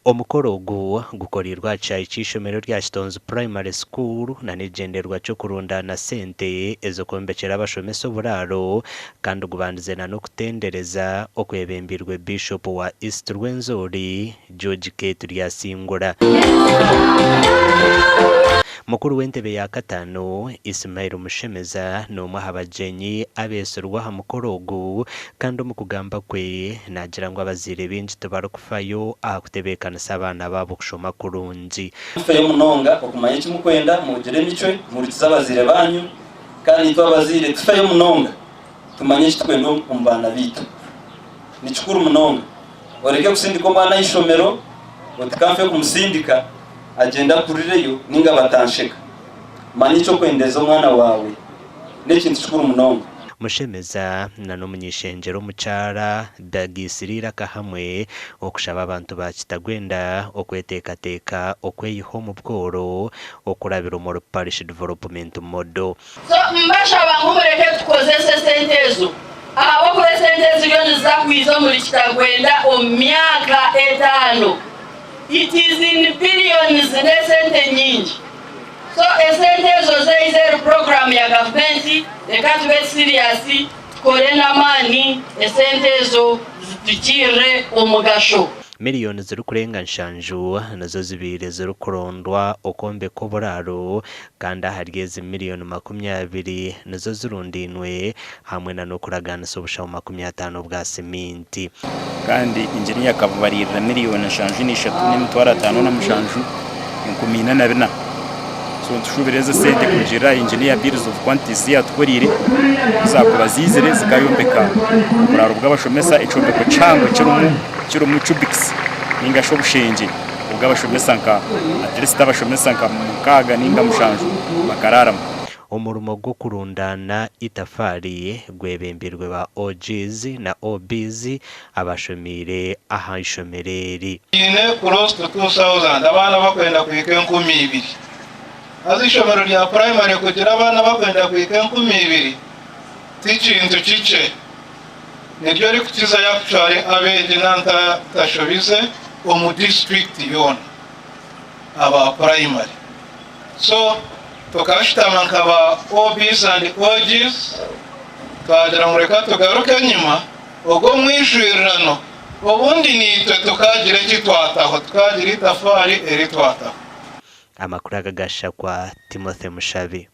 omukoro ogwo gukorirwa cyayi cy'ishomero rya Stones Primary School na nigenderwa cyo kurundana sente ezo kombekera abashomesa oburaro kandi gubandize na no kutendereza okwebembirwe Bishop wa East Rwenzori George Ketu lyasingura. Mukuru w'entebe ya katano Ismail Mushemeza no muhabajenyi abesurwa ha mukorogo kandi mukugamba kwe nagira ngo abazire binji tubarukufayo akutebekana sabana babo kushoma kurunji fe munonga okumanya kimukwenda mugire micwe murikiza abazire banyu kandi twabazire tufayo munonga tumanye kitwenda kumbana bitu nikikuru munonga oreke kusindika omwana y'ishomero otikamfe kumusindika agenda kurireyo ninga batansheka manicho kwendeza umwana wawe n'ikintu kikuru munonga. Mushemeza na n'umunyishengero mucara dagisirira kahamwe okushaba abantu ba Kitagwenda okwetekateka okweyiho mu bworo okurabira mu parish development model. So mbashaba nkumureke tukozese sentezo abo kure sentezo yo zakwizo muri Kitagwenda omyaka 5. It is in billions nesente nyingi. So esentezo zeize program ya government ekatube serious korena mani esentezo zitukire omugasho. Miliyoni ziri kurenga nshanju nazo zibire ziri kurondwa okombe ko buraro kandi harigeze miliyoni 20 nazo zirundinwe hamwe na no kuragana sobusha 50 bwa seminti kandi injiniya kavubarira miliyoni nshanju ni 3.5 na mushanju 14 so tushubireze sente kugira engineer bills of quantity atworire zakubazizire zikayombeka buraro bw'abashomesa icombeko cyangwa kiro mu cubics ninga shobushenje ubw'abashomesa nka atlist abashomesa nka mukaga ninga mushanju bakararama. Umurumo gwo kurundana itafari gwebembirwe ba OGs na OBs abashomire aha ishomereri ine close to 2000 abana bakwenda kwike 12 azishomero rya primary kugira abana bakwenda kwike 12 tikintu kice niryo ari kukiza yakutware abeje nanta tashobize omu district yona aba primary so tukashitama nkaba OBs and OGs twagira mureka tugaruke nyuma ubwo mwishurirano ubundi nitwe tukagira kitwataho tukagira itafari eri twataho. Amakuru agagasha kwa Timothy Mushabi.